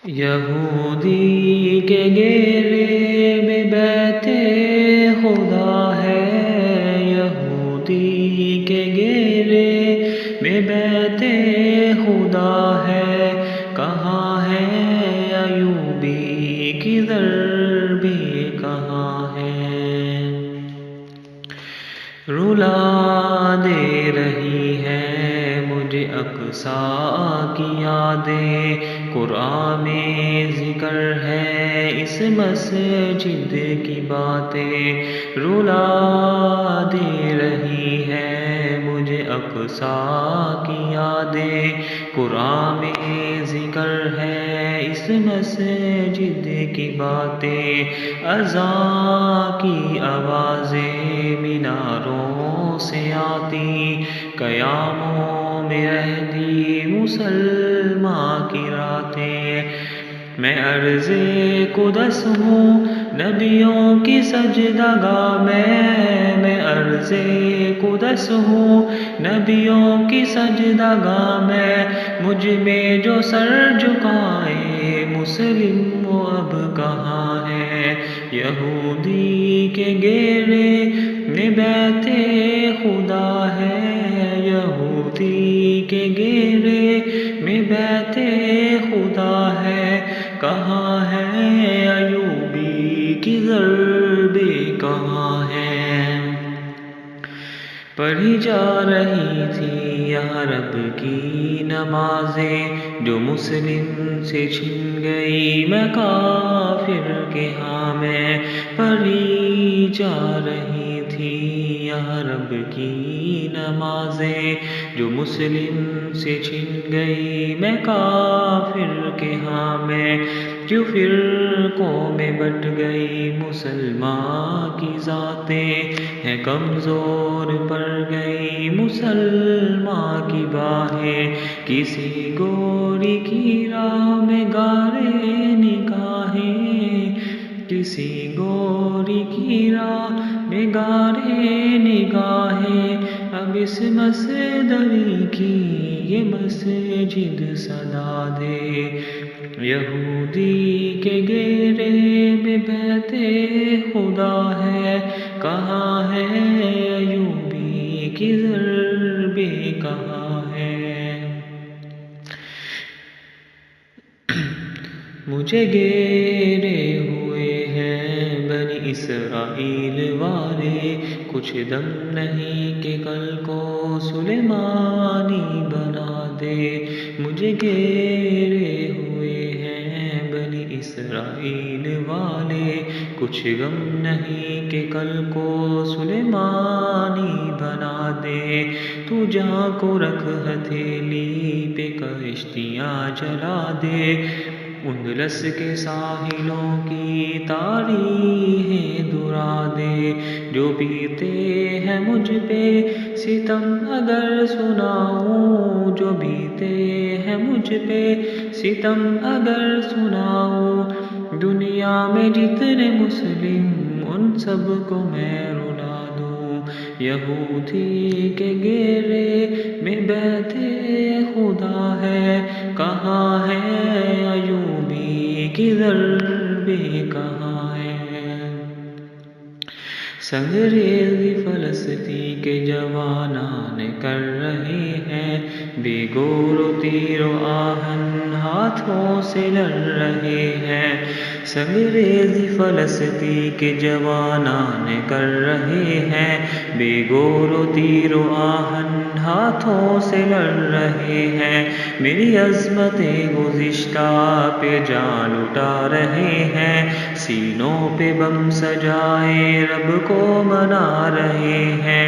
یہودی کے گھیرے میں بیت خدا ہے، یہودی کے گھیرے میں بیت خدا ہے، کہاں ہے ایوبی کی ضربیں کہاں ہے؟ رلا دے رہی ہے مجھے اقصیٰ کی یادیں، قرآن میں ذکر ہے اس مسجد کی باتیں، رلا دے رہی ہے مجھے اقصیٰ کی یادیں، قرآن میں ذکر ہے اس مسجد کی باتیں، اذان کی آوازیں میناروں سے آتی، قیاموں میں رہتی مسلمان کی راتیں، میں عرض قدس ہوں نبیوں کی سجدہ گاہ میں عرض قدس ہوں نبیوں کی سجدہ گاہ میں، مجھ میں جو سر جھکائے مسلم وہ اب کہاں ہے؟ یہودی کے گھیرے میں بیت خدا ہے، یہودی کے گھیرے میں بیت خدا ہے، کہاں ہے ایوبی کی ضربیں کہاں ہے؟ پڑھی جا رہی تھی یا رب کی نمازیں، جو مسلم سے چھن گئی میں کافر کے ہاں میں، پڑھی جا رہی تھی یا رب کی نمازیں، جو مسلم سے چھن گئی میں کافر کے ہاں میں، کیوں فرقوں میں بٹ گئی مسلمان کی ذاتیں، ہے کمزور پڑ گئی مسلمان کی باہیں، کسی گوری کی راہ میں گارے نگاہیں، کسی گوری کی راہ میں گارے نگاہیں، اب اس مسدری کی یہ مسجد صدا دے، یہودی کے گھیرے میں بیت خدا ہے، کہاں ہے ایوبی کی ضربیں کہاں ہے؟ مجھے گھیرے ہوئے ہیں بنی اسرائیل والے، کچھ دم نہیں کہ کل کو سلیمانی بنا دے، مجھے گھیرے ہوئے ہیں بنی اسرائیل والے، کچھ غم نہیں کہ کل کو سلیمانی بنا دے، تو جہاں کو رکھ ہتھیلی پہ کشتیاں جلا دے، اندلس کے ساحلوں کی تاریخیں دہرا دے، جو بیتے ہیں مجھ پہ ستم اگر سناؤں، جو بیتے ہیں مجھ پہ ستم اگر سناؤں، دنیا میں جتنے مسلم ان سب کو میں رلا دوں، یہودی کے گھیرے میں بیت خدا ہے، کہاں ہے ایوبی کی ضربیں کہاں ہے؟ سنگریزی فلسطین کے جوانان کر رہے ہیں، بے گور و تیر و آہن ہاتھوں سے لڑ رہے ہیں، سنگریزی فلسطین کے جوانان کر رہے ہیں، بے گور و تیر و آہن ہاتھوں سے لڑ رہے ہیں، میری عظمت گزشتہ پہ جان اٹھا رہے ہیں، سینوں پہ بم سجائے رب کو منا رہے ہیں،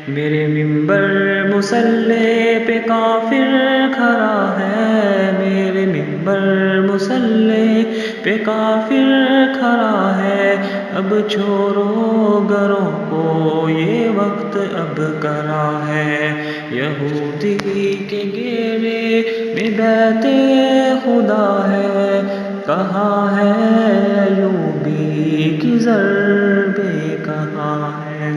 میرے منبر مصلی پہ کافر کھڑا ہے، میرے منبر مصلی پہ کافر کھڑا ہے، اب چھوڑو گھروں کو یہ وقت اب کرا ہے، یہودی کے گھیرے میں بیت خدا ہے، کہاں ہے ایوبی کی ضربیں کہاں ہے؟